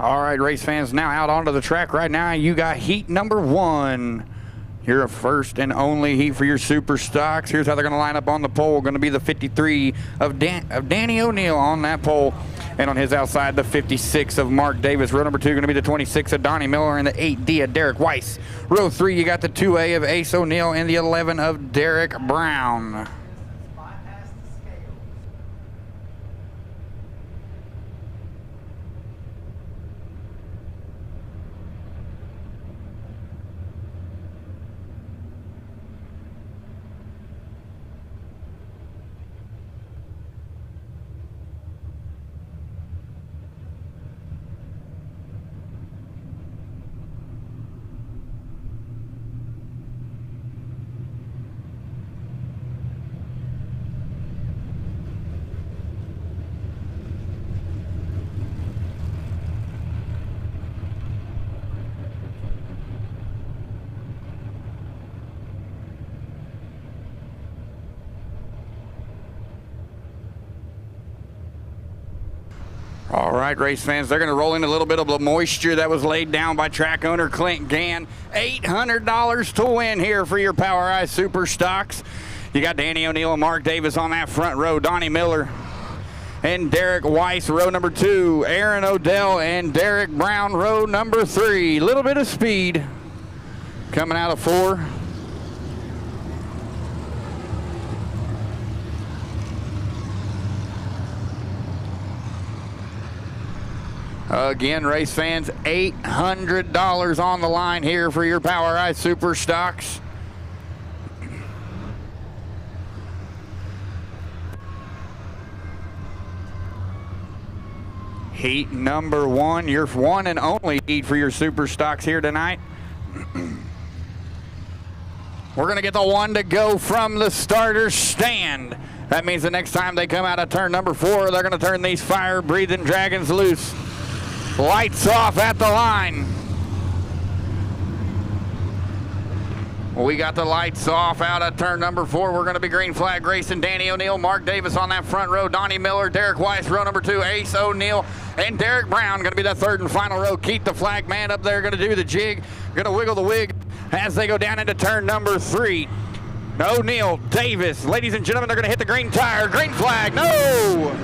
All right, race fans, now out onto the track right now. You got heat number 1. Your first and only heat for your super stocks. Here's how they're going to line up on the pole. Going to be the 53 of Danny O'Neill on that pole. And on his outside, the 56 of Mark Davis. Row number 2 going to be the 26 of Donnie Miller and the 8D of Derek Weiss. Row 3, you got the 2A of Ace O'Neill and the 11 of Derek Brown. All right, race fans, they're going to roll in a little bit of the moisture that was laid down by track owner Clint Gann. $800 to win here for your POWRi Super Stocks. You got Danny O'Neill and Mark Davis on that front row. Donnie Miller and Derek Weiss, row number 2. Aaron Odell and Derek Brown, row number 3. Little bit of speed coming out of 4. Again, race fans, $800 on the line here for your POWRi Super Stocks. Heat number 1, your one and only heat for your Super Stocks here tonight. We're going to get the 1 to go from the starter stand. That means the next time they come out of turn number 4, they're going to turn these fire-breathing dragons loose. Lights off at the line. We got the lights off out at turn number 4. We're going to be green flag racing. Danny O'Neill, Mark Davis on that front row. Donnie Miller, Derek Weiss, row number 2. Ace O'Neill and Derek Brown going to be the 3rd and final row. Keep the flag man up there, going to do the jig. Going to wiggle the wig as they go down into turn number 3. O'Neill, Davis, ladies and gentlemen, they're going to hit the green tire. Green flag, no!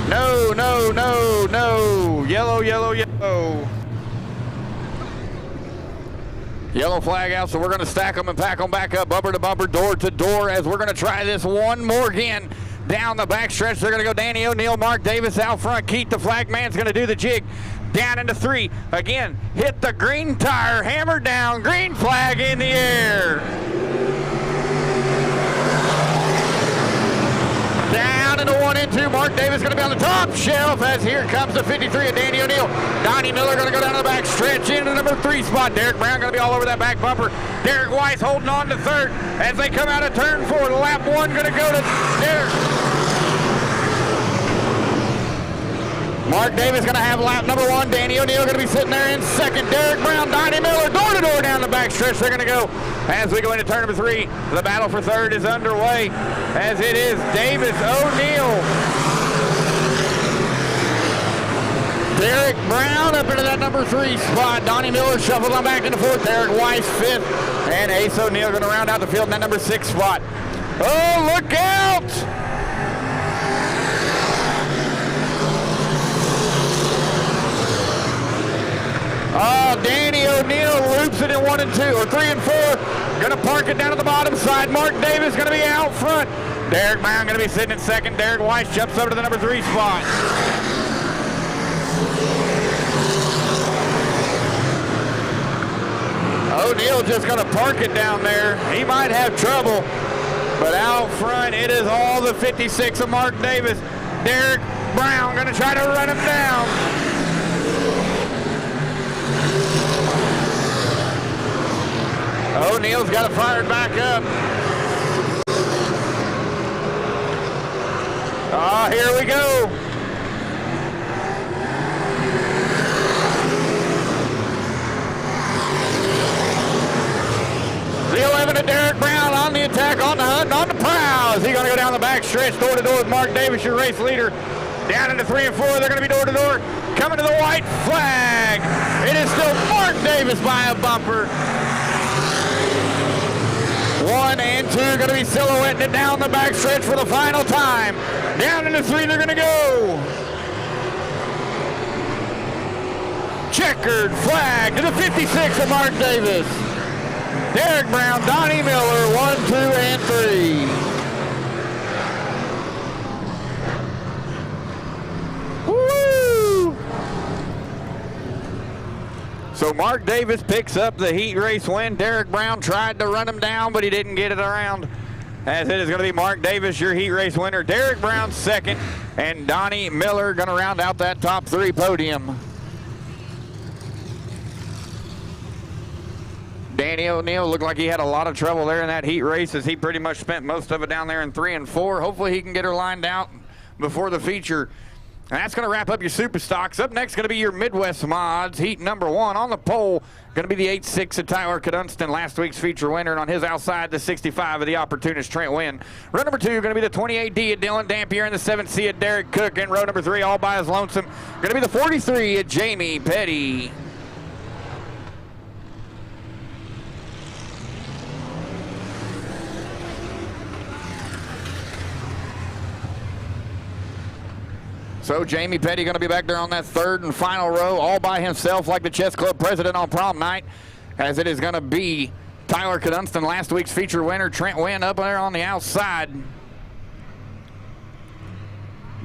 No, no, no, no. Yellow, yellow, yellow. Yellow flag out, so we're going to stack them and pack them back up, bumper to bumper, door to door, as we're going to try this one more again. Down the backstretch, they're going to go Danny O'Neill, Mark Davis out front. Keith, the flag man's going to do the jig. Down into 3. Again, hit the green tire, hammer down, green flag in the air. Down into 1 and 2. Mark Davis going to be on the top shelf as here comes the 53 of Danny O'Neill. Donnie Miller going to go down to the back stretch into the number 3 spot. Derek Brown going to be all over that back bumper. Derek Weiss holding on to 3rd as they come out of turn 4. Lap 1 going to go to Derek. Mark Davis going to have lap number 1. Danny O'Neill going to be sitting there in 2nd. Derek Brown, Donnie Miller, door to door down the back stretch. They're going to go as we go into turn number 3. The battle for 3rd is underway as it is Davis O'Neill. Derek Brown up into that number 3 spot. Donnie Miller shuffles on back into 4th. Derek Weiss 5th. And Ace O'Neill going to round out the field in that number 6 spot. Oh, look out! Oh, Danny O'Neill loops it in 1 and 2, or 3 and 4. Going to park it down to the bottom side. Mark Davis going to be out front. Derek Brown going to be sitting in 2nd. Derek Weiss jumps over to the number 3 spot. O'Neill just going to park it down there. He might have trouble, but out front it is all the 56 of Mark Davis. Derek Brown going to try to run him down. O'Neill's got it fired back up. Ah, here we go. The 11 of Derek Brown on the attack, on the hunt, on the prowl. Is he going to go down the back stretch? stretch door to door with Mark Davis, your race leader. Down into 3 and 4, they're going to be door to door. Coming to the white flag. It is still Mark Davis by a bumper. 1 and 2 going to be silhouetting it down the backstretch for the final time. Down into 3, they're going to go. Checkered flag to the 56 of Mark Davis. Derek Brown, Donnie Miller, 1, 2, and 3. So Mark Davis picks up the heat race win. Derek Brown tried to run him down, but he didn't get it around. As it is going to be Mark Davis, your heat race winner. Derek Brown second, and Donnie Miller going to round out that top 3 podium. Danny O'Neill looked like he had a lot of trouble there in that heat race, as he pretty much spent most of it down there in 3 and 4. Hopefully he can get her lined out before the feature. And that's going to wrap up your super stocks. Up next going to be your Midwest mods. Heat number 1 on the pole. Going to be the 8-6 of Tyler Cadunston, last week's feature winner. And on his outside, the 65 of the opportunist Trent Wynn. Row number 2 going to be the 28D of Dylan Dampier and the 7C of Derek Cook. And row number 3 all by his lonesome. Going to be the 43 of Jamie Petty. So Jamie Petty going to be back there on that 3rd and final row, all by himself like the chess club president on prom night, as it is going to be Tyler Cadunston, last week's feature winner, Trent Wynn up there on the outside.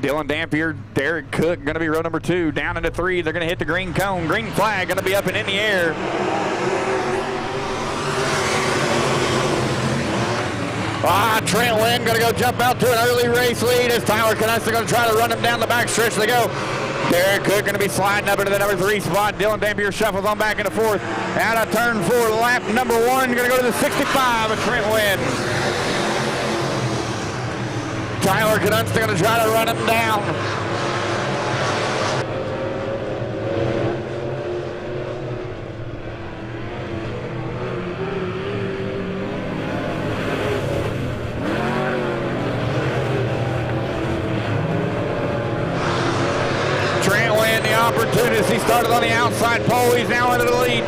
Dylan Dampier, Derek Cook going to be row number 2. Down into 3, they're going to hit the green cone. Green flag going to be up and in the air. Trent Wynn going to go jump out to an early race lead as Tyler Cadunston going to try to run him down the back stretch. They go. Derek Cook going to be sliding up into the number 3 spot. Dylan Dampier shuffles on back into 4th. Out of turn 4, lap number 1, going to go to the 65 of Trent Wynn. Tyler Cadunston going to try to run him down. Opportunist. He started on the outside pole. He's now into the lead.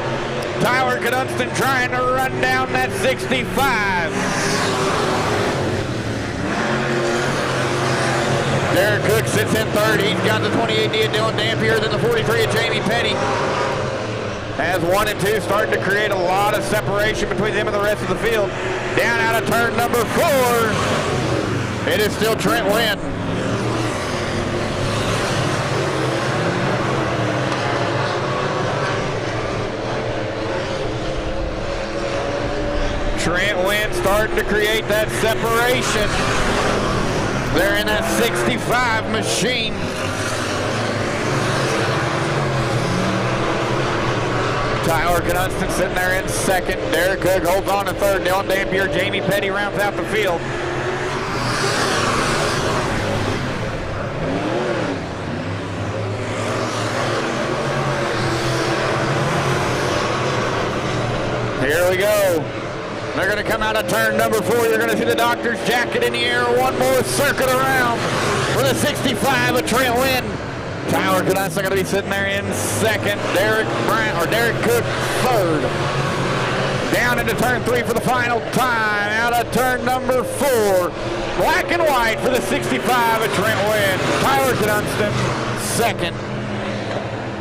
Tyler Cadunston trying to run down that 65. Derek Cook sits in 3rd. He's got the 28D of Dylan Dampier, then the 43 of Jamie Petty. As 1 and 2 starting to create a lot of separation between them and the rest of the field. Down out of turn number 4. It is still Trent Wynn. Trent Wynn starting to create that separation. They're in that 65 machine. Tyler Cadunston sitting there in 2nd. Derek Cook holds on to 3rd. Dylan Dampier, Jamie Petty rounds out the field. Here we go. They're going to come out of turn number 4. You're going to see the doctor's jacket in the air. One more circuit around for the 65 of Trent Wynn. Tyler Cadunston going to be sitting there in 2nd. Derek Cook 3rd. Down into turn 3 for the final time. Out of turn number 4. Black and white for the 65 of Trent Wynn. Tyler Cadunston 2nd.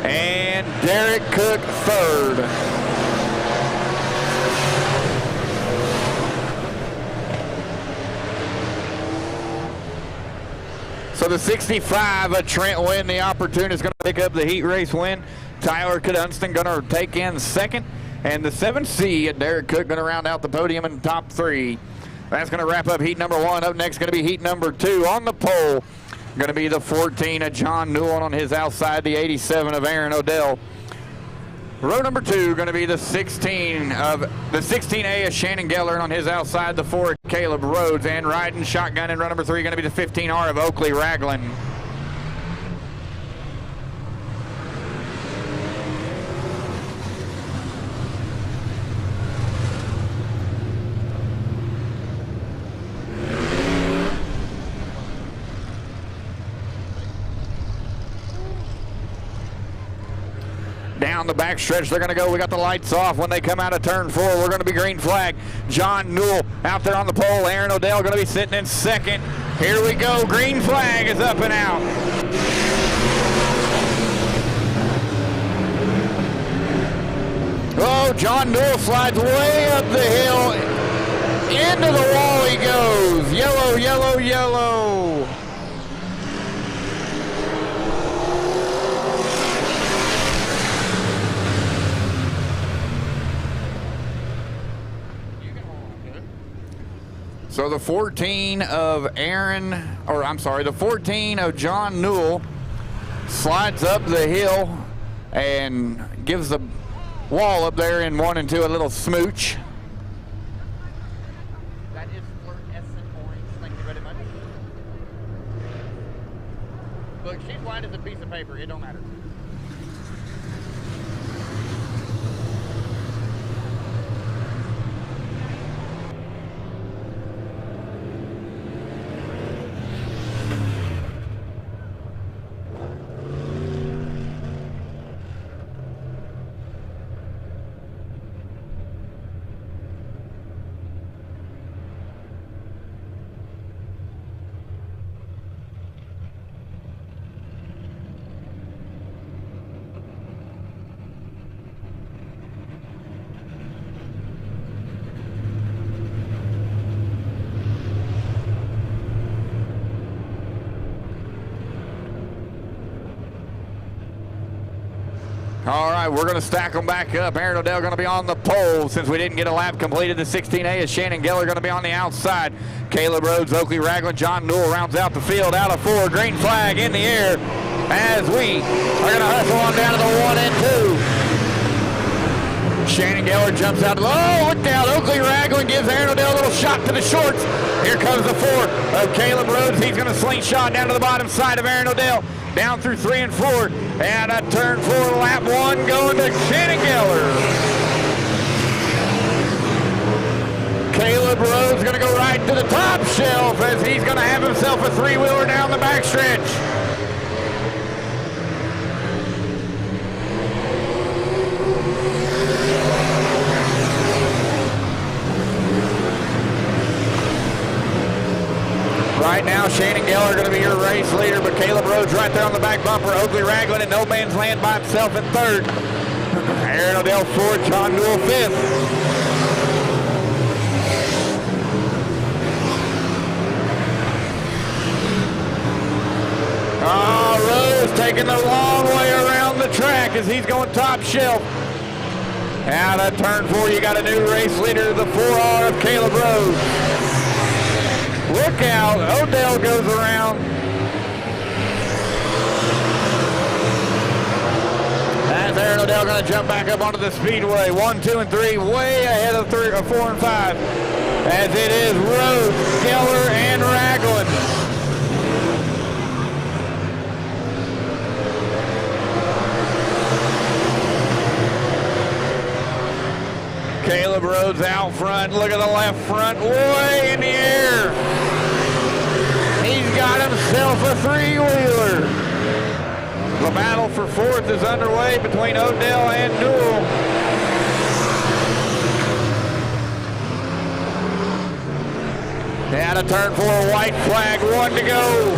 And Derek Cook 3rd. So the 65 of Trent Wynn, the opportunist, going to pick up the heat race win. Tyler Cadunston going to take in 2nd. And the 7C at Derek Cook going to round out the podium in the top 3. That's going to wrap up heat number 1. Up next going to be heat number 2 on the pole. Going to be the 14 of John Newell on his outside, the 87 of Aaron Odell. Row number 2 going to be the 16A of Shannon Geller on his outside, the 4 of Caleb Rhodes, and riding shotgun in row number 3 going to be the 15R of Oakley Ragland. Down the back stretch, they're going to go. We got the lights off when they come out of turn 4. We're going to be green flag. John Newell out there on the pole. Aaron Odell going to be sitting in second. Here we go. Green flag is up and out. Oh, John Newell slides way up the hill. Into the wall he goes. Yellow, yellow, yellow. So the 14 of the 14 of John Newell slides up the hill and gives the wall up there in 1 and 2 a little smooch. That is fluorescent orange. Thank you very much. Look, she's white as a piece of paper. It don't matter. All right, we're going to stack them back up. Aaron Odell going to be on the pole since we didn't get a lap completed. The 16A is Shannon Geller going to be on the outside. Caleb Rhodes, Oakley Ragland, John Newell rounds out the field. Out of 4, green flag in the air as we are going to hustle on down to the 1 and 2. Shannon Geller jumps out. Oh, look out. Oakley Ragland gives Aaron Odell a little shot to the shorts. Here comes the 4 of Caleb Rhodes. He's going to slingshot down to the bottom side of Aaron Odell. Down through 3 and 4. And a turn 4, lap 1 going to Shannon Geller. Caleb Rhodes going to go right to the top shelf as he's going to have himself a 3-wheeler down the backstretch. Right now, Shannon Geller going to be your race leader, but Caleb Rhodes right there on the back bumper. Oakley Ragland in no man's land by himself in 3rd. Aaron Odell 4th, John Newell 5th. Oh, Rhodes taking the long way around the track as he's going top shelf. Out of turn 4, you got a new race leader, the 4R of Caleb Rhodes. Look out, Odell goes around. That's Aaron Odell going to jump back up onto the speedway. 1, 2, and 3, way ahead of 4 and 5. As it is Rhodes, Geller, and Ragland. Caleb Rhodes out front. Look at the left front, way in the air. He's got himself a 3-wheeler. The battle for 4th is underway between Odell and Newell. Out of turn 4, white flag, 1 to go.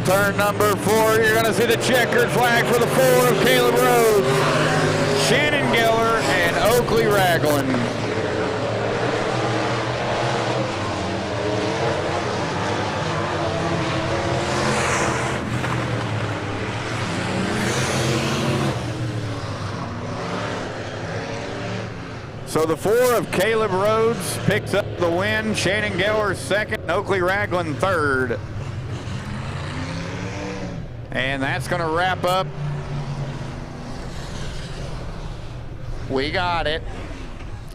Turn number 4, you're going to see the checkered flag for the 4 of Caleb Rhodes, Shannon Geller, and Oakley Ragland. So the 4 of Caleb Rhodes picks up the win, Shannon Geller 2nd, Oakley Ragland 3rd. And that's going to wrap up. We got it.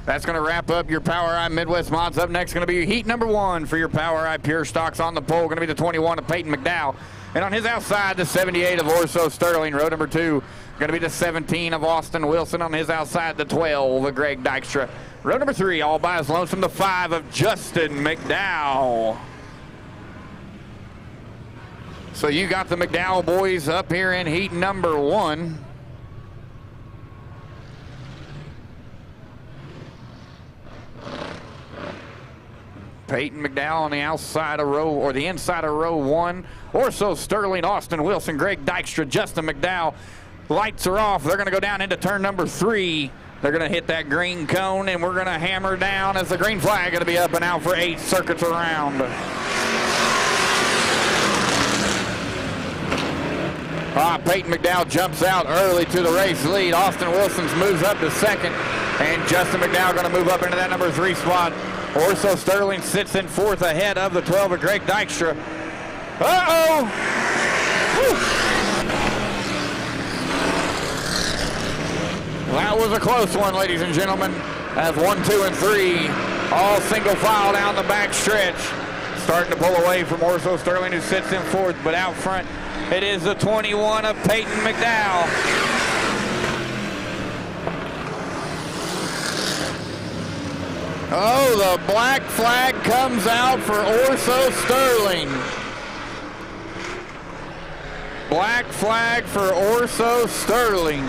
That's going to wrap up your POWRi Midwest Mods. Up next going to be heat number 1 for your POWRi Pure Stocks on the pole. Going to be the 21 of Peyton McDowell. And on his outside, the 78 of Orso Sterling. Row number 2 Going to be the 17 of Austin Wilson on his outside, the 12 of Greg Dykstra. Row number 3, all by his lonesome, the 5 of Justin McDowell. So you got the McDowell boys up here in heat number 1. Peyton McDowell on the outside of row, or the inside of row 1. Orso Sterling, Austin Wilson, Greg Dykstra, Justin McDowell. Lights are off. They're going to go down into turn number 3. They're going to hit that green cone, and we're going to hammer down as the green flag going to be up and out for 8 circuits around. Peyton McDowell jumps out early to the race lead. Austin Wilson's moves up to 2nd, and Justin McDowell going to move up into that number 3 spot. Orso Sterling sits in 4th ahead of the 12 of Greg Dykstra. Uh-oh! Woo. That was a close one, ladies and gentlemen. As 1, 2, and 3 all single file down the back stretch. Starting to pull away from Orso Sterling, who sits in 4th, but out front it is the 21 of Peyton McDowell. Oh, the black flag comes out for Orso Sterling. Black flag for Orso Sterling.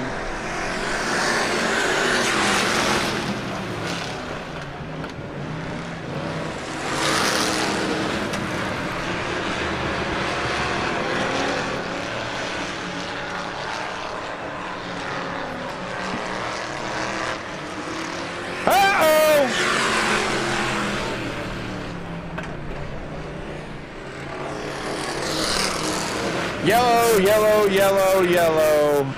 Yellow, yellow, yellow, yellow.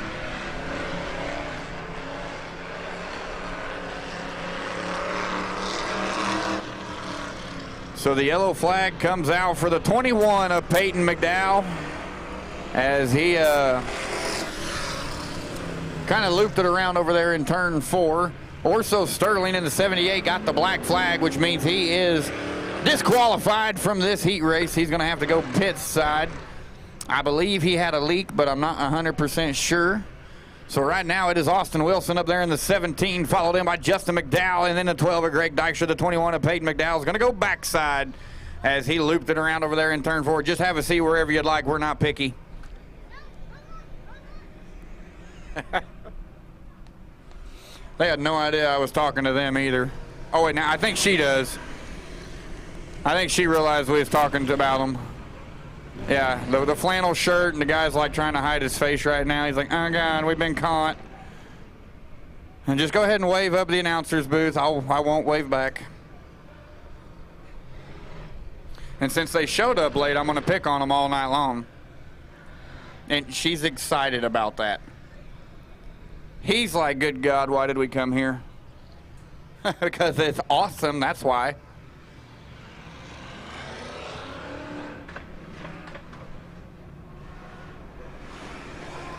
So the yellow flag comes out for the 21 of Peyton McDowell as he kind of looped it around over there in turn 4. Orso Sterling in the 78 got the black flag, which means he is disqualified from this heat race. He's going to have to go pit side. I believe he had a leak, but I'm not 100% sure. So right now it is Austin Wilson up there in the 17, followed in by Justin McDowell, and then the 12 of Greg Dykstra. The 21 of Peyton McDowell is going to go backside as he looped it around over there in turn 4. Just have a seat wherever you'd like. We're not picky. They had no idea I was talking to them either. Oh, wait, now I think she does. I think she realized we was talking about them. Yeah, the flannel shirt, and the guy's like trying to hide his face right now. He's like, oh God, we've been caught. And just go ahead and wave up the announcer's booth. I won't wave back. And since they showed up late, I'm going to pick on them all night long. And she's excited about that. He's like, good God, why did we come here? Because it's awesome, that's why.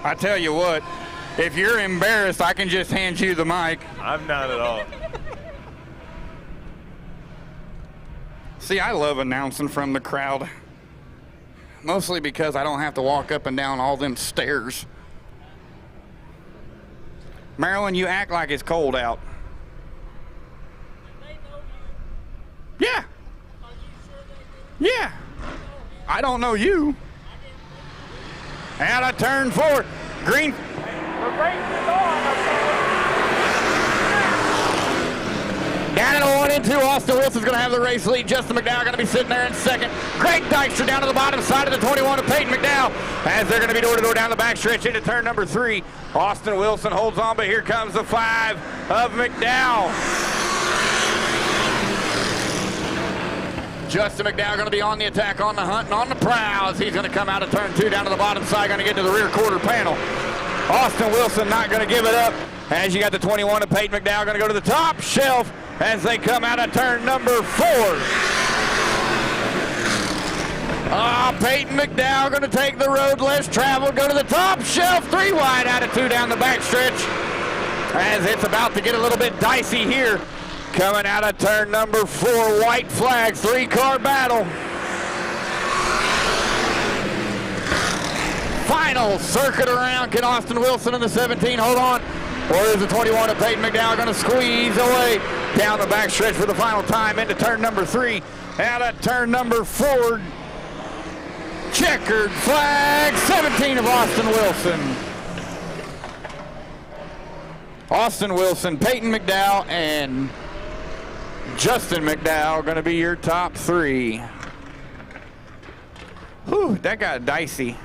I tell you what, if you're embarrassed, I can just hand you the mic. I'm not at all. See, I love announcing from the crowd. Mostly because I don't have to walk up and down all them stairs. Marilyn, you act like it's cold out. Yeah. Yeah. I don't know you. Out of turn 4. Green. The race is on. Down in 1 and 2, Austin Wilson's going to have the race lead. Justin McDowell going to be sitting there in 2nd. Greg Dykstra down to the bottom side of the 21 of Peyton McDowell as they're going to be door-to-door down the backstretch into turn number 3. Austin Wilson holds on, but here comes the 5 of McDowell. Justin McDowell going to be on the attack, on the hunt, and on the prowl as he's going to come out of turn 2 down to the bottom side, going to get to the rear quarter panel. Austin Wilson not going to give it up as you got the 21 of Peyton McDowell going to go to the top shelf as they come out of turn number 4. Peyton McDowell going to take the road less traveled, go to the top shelf, 3 wide out of 2 down the backstretch as it's about to get a little bit dicey here. Coming out of turn number 4, white flag, 3-car battle. final circuit around. Can Austin Wilson in the 17 hold on? Or is the 21 of Peyton McDowell going to squeeze away down the backstretch for the final time into turn number 3? Out of turn number 4, checkered flag, 17 of Austin Wilson. Austin Wilson, Peyton McDowell, and Justin McDowell going to be your top 3. Whew, that got dicey.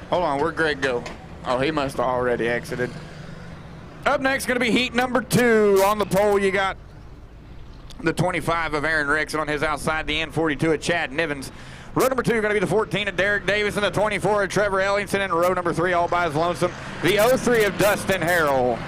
Hold on, where'd Greg go? Oh, he must have already exited. Up next, going to be heat number 2. On the pole, you got the 25 of Aaron Ricks, and on his outside, the N42 of Chad Nivens. Row number 2 going to be the 14 of Derek Davis, and the 24 of Trevor Ellingson, and row number 3 all by his lonesome, the 03 of Dustin Harrell.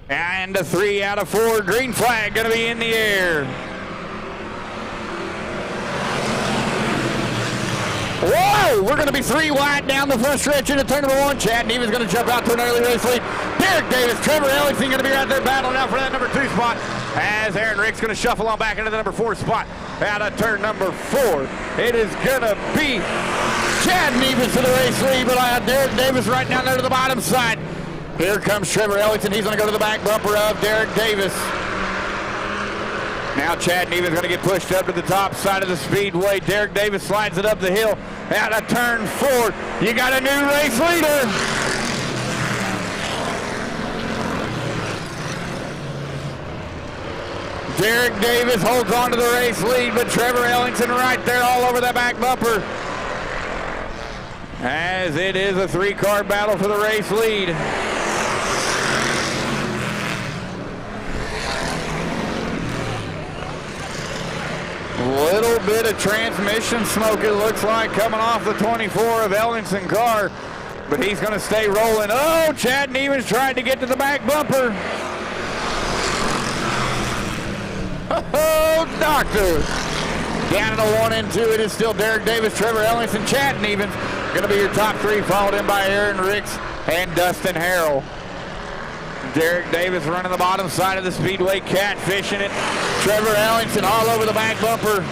And a 3 out of 4. Green flag going to be in the air. Whoa! We're going to be 3 wide down the front stretch into turn number 1. Chad Nevis going to jump out to an early race lead. Derek Davis, Trevor Ellingson going to be right there battling out for that number 2 spot. As Aaron Ricks going to shuffle on back into the number 4 spot. Out of turn number 4, it is going to be Chad Nevis to the race lead, but Derek Davis right down there to the bottom side. Here comes Trevor Ellingson. He's going to go to the back bumper of Derek Davis. Now Chad Nevis going to get pushed up to the top side of the speedway. Derek Davis slides it up the hill. Out of turn 4, you got a new race leader. Derek Davis holds on to the race lead, but Trevor Ellingson right there all over that back bumper. As it is a 3-car battle for the race lead. Little bit of transmission smoke, it looks like, coming off the 24 of Ellingson car, but he's going to stay rolling. Oh, Chad Nevens tried to get to the back bumper. Oh, doctor. Down to the 1 and 2, it is still Derek Davis, Trevor Ellingson, Chad Nevens. Going to be your top 3, followed in by Aaron Ricks and Dustin Harrell. Derek Davis running the bottom side of the speedway, catfishing it. Trevor Ellingson all over the back bumper.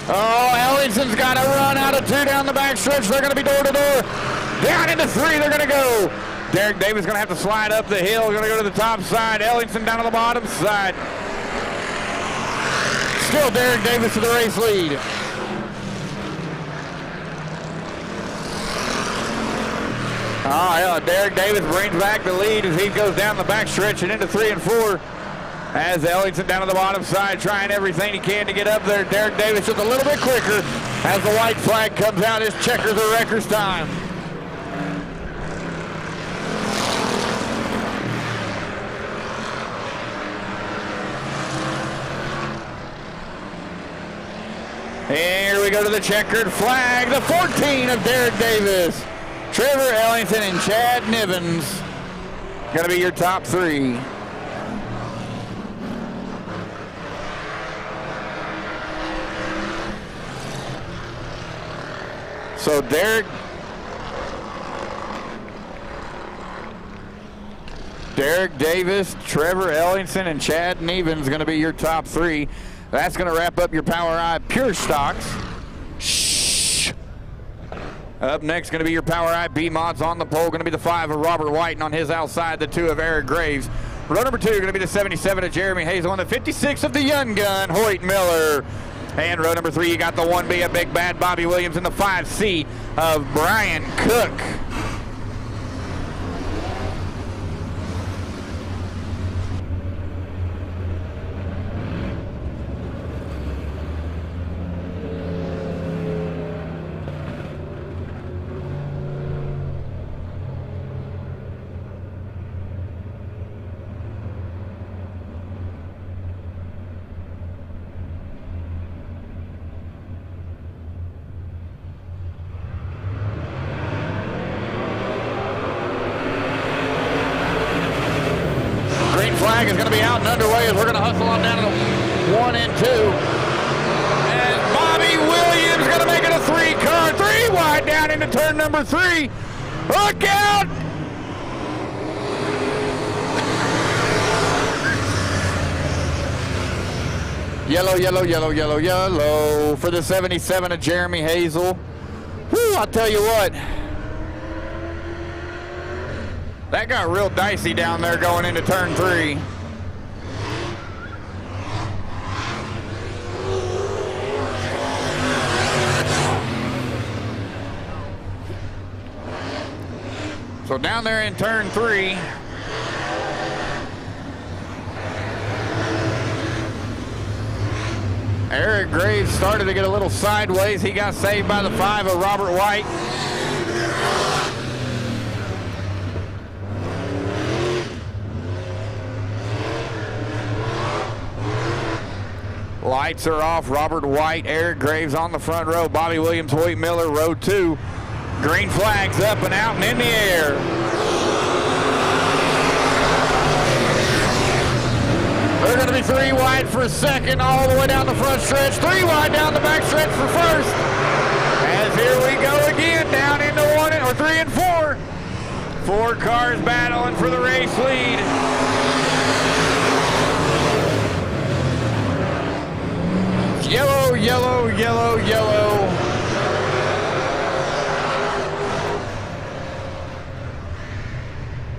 Oh, Ellingson's got a run out of 2 down the back stretch. They're going to be door to door. Down into 3, they're going to go. Derek Davis going to have to slide up the hill. Going to go to the top side. Ellingson down to the bottom side. Still Derek Davis to the race lead. Oh, yeah, Derek Davis brings back the lead as he goes down the back stretch and into 3 and 4. As Ellingson down to the bottom side, trying everything he can to get up there. Derek Davis just a little bit quicker as the white flag comes out. His checkers are records time. Here we go to the checkered flag. The 14 of Derek Davis. Trevor Ellingson and Chad Nivens going to be your top 3. So Derek Davis, Trevor Ellingson, and Chad Nivens going to be your top 3. That's going to wrap up your POWRi Pure Stocks. Up next, going to be your POWRi B-Mods on the pole. Going to be the 5 of Robert White, and on his outside, the 2 of Eric Graves. Row number 2, going to be the 77 of Jeremy Hazel, and the 56 of the young gun, Hoyt Miller. And row number 3, you got the 1B of Big Bad Bobby Williams, and the 5C of Brian Cook. flag is going to be out and underway as we're going to hustle on down to the 1 and 2. And Bobby Williams going to make it a 3-car, 3 wide down into turn number 3. Look out! Yellow, yellow, yellow, yellow, yellow for the 77 of Jeremy Hazel. Whew, I'll tell you what. That got real dicey down there going into turn 3. So down there in turn 3. Eric Graves started to get a little sideways. He got saved by the 5 of Robert White. Lights are off. Robert White, Eric Graves on the front row. Bobby Williams, Hoyt Miller, row 2. Green flags up and out and in the air. They're going to be 3 wide for second, all the way down the front stretch. 3 wide down the back stretch for first. As here we go again, down into 3 and 4. 4 cars battling for the race lead. Yellow, yellow, yellow, yellow.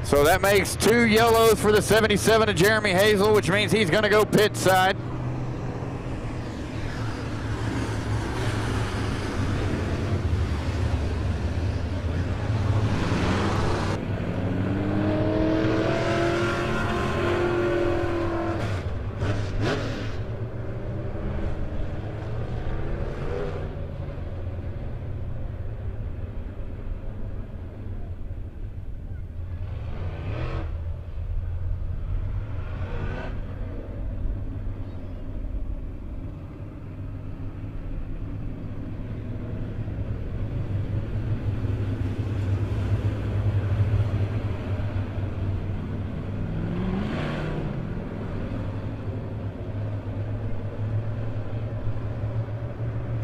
So that makes 2 yellows for the 77 of Jeremy Hazel, which means he's going to go pit side.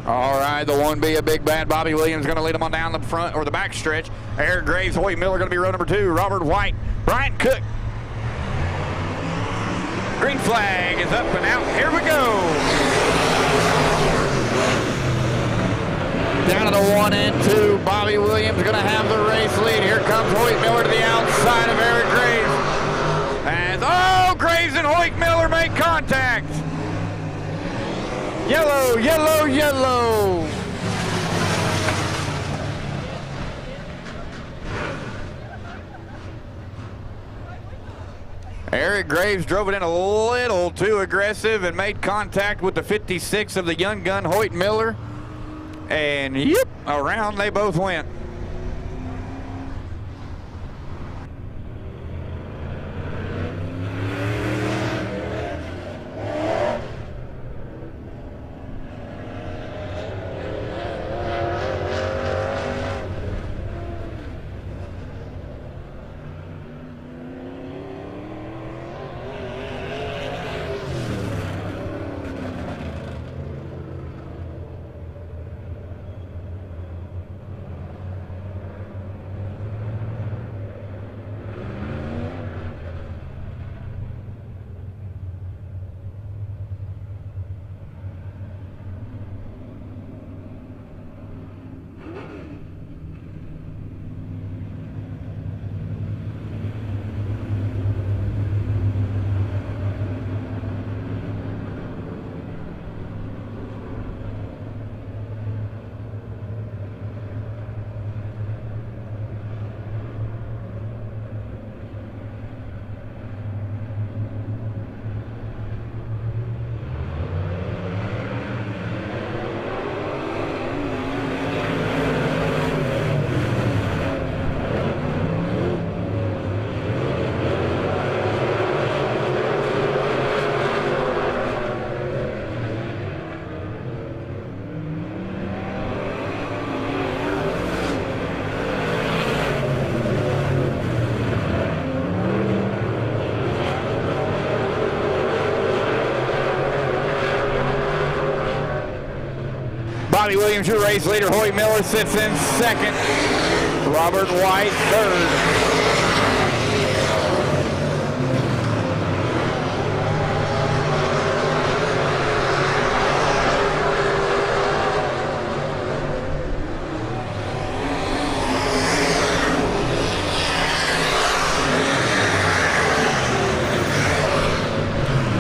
All right, the 1B, a big bad Bobby Williams going to lead him on down the front or the back stretch. Eric Graves, Hoyt Miller going to be row number 2. Robert White, Brian Cook. Green flag is up and out. Here we go. Down to the 1 and 2. Bobby Williams going to have the race lead. Here comes Hoyt Miller to the outside of Eric Graves. And Graves and Hoyt Miller make contact. Yellow, yellow, yellow. Eric Graves drove it in a little too aggressive and made contact with the 56 of the young gun, Hoyt Miller. And yep, around they both went. Bobby Williams, your race leader. Hoyt Miller sits in second. Robert White, third.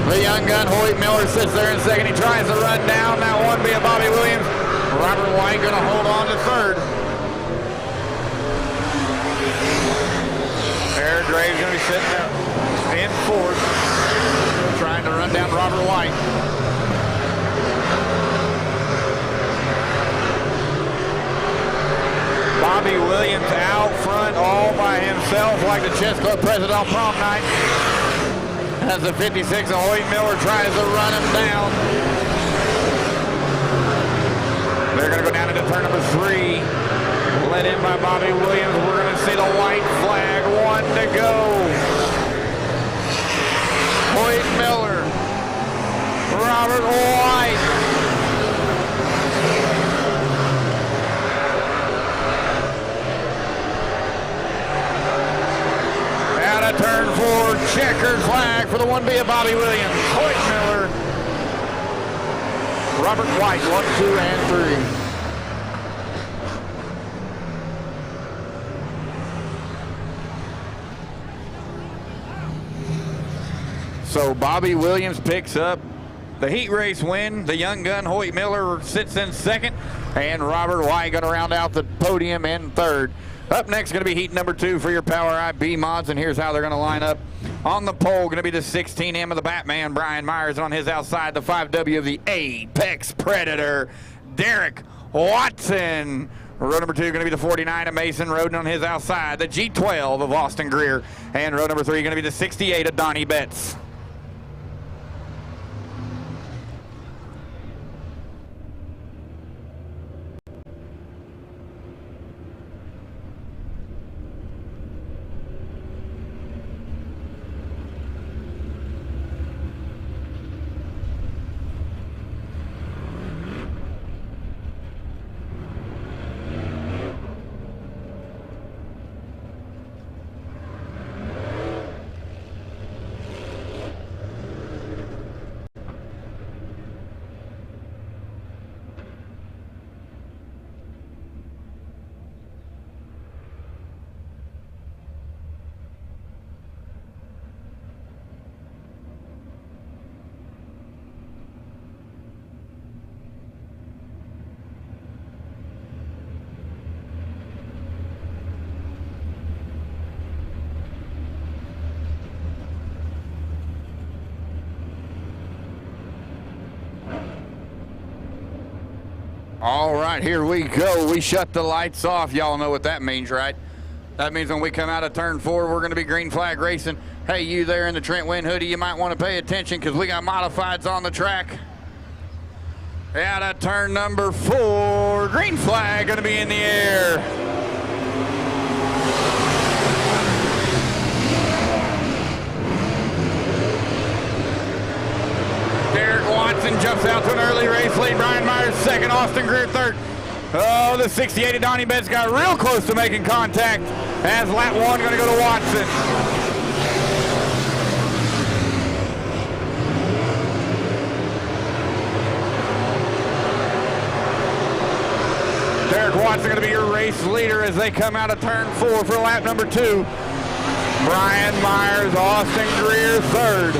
The young gun, Hoyt Miller, sits there in second. He tries to run down. That one be a Bobby Williams. Robert White going to hold on to third. Eric Graves going to be sitting there in fourth, trying to run down Robert White. Bobby Williams out front all by himself like the chess club president on prom night. As the 56 of Hoyt Miller tries to run him down. They're going to go down into turn number 3. Led in by Bobby Williams. We're going to see the white flag. 1 to go. Hoyt Miller. Robert White. Out of turn 4. Checkered flag for the 1B of Bobby Williams. Hoyt Miller. Robert White, 1, 2, and 3. So Bobby Williams picks up the heat race win. The young gun, Hoyt Miller, sits in second. And Robert White going to round out the podium in third. Up next, going to be heat number 2 for your POWRi B mods, and here's how they're going to line up. On the pole, going to be the 16M of the Batman, Brian Myers, and on his outside, the 5W of the Apex Predator, Derek Watson. Row number 2 going to be the 49 of Mason Roden on his outside, the G12 of Austin Greer, and row number 3 going to be the 68 of Donnie Betts. All right, here we go. We shut the lights off. Y'all know what that means, right? That means when we come out of turn 4, we're going to be green flag racing. Hey, you there in the Trent Wynn hoodie, you might want to pay attention because we got modifieds on the track. Out of turn number 4, green flag going to be in the air. Derek Watson jumps out to an early race lead. Brian Myers second, Austin Greer third. Oh, the 68 of Donnie Betts got real close to making contact as lap 1 going to go to Watson. Derek Watson going to be your race leader as they come out of turn 4 for lap number 2. Brian Myers, Austin Greer third.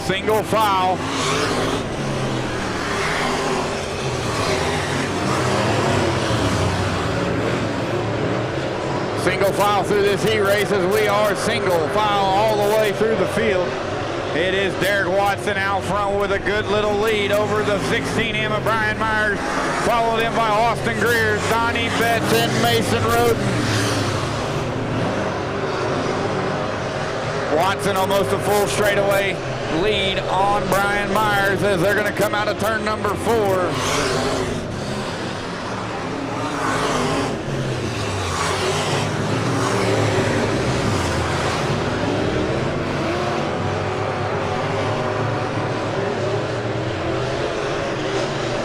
Single file. Single file through this heat race as we are single file all the way through the field. It is Derek Watson out front with a good little lead over the 16M of Brian Myers, followed in by Austin Greer, Donnie Betts, and Mason Roden. Watson almost a full straightaway lead on Brian Myers as they're going to come out of turn number 4.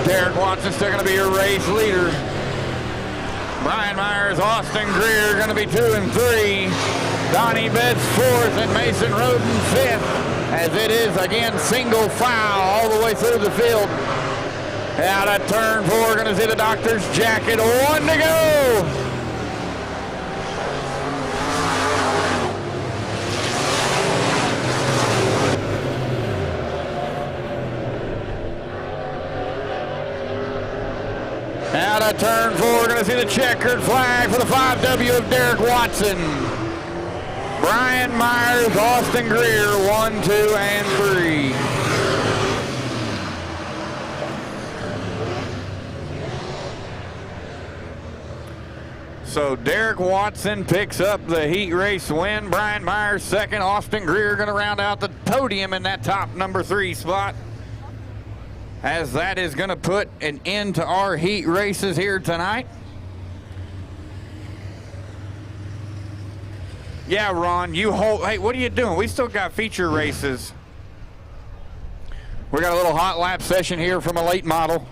Derek Watson still going to be your race leader. Brian Myers, Austin Greer going to be 2 and 3. Donnie Betts 4th and Mason Roden 5th, as it is again single file all the way through the field. Out at turn 4, going to see the doctor's jacket. 1 to go. Out of turn 4, we're going to see the checkered flag for the 5W of Derek Watson. Brian Myers, Austin Greer, 1, 2, and 3. So Derek Watson picks up the heat race win. Brian Myers second. Austin Greer going to round out the podium in that top number 3 spot, as that is going to put an end to our heat races here tonight. Yeah, Ron, you hold. Hey, what are you doing? We still got feature races. We got a little hot lap session here from a late model.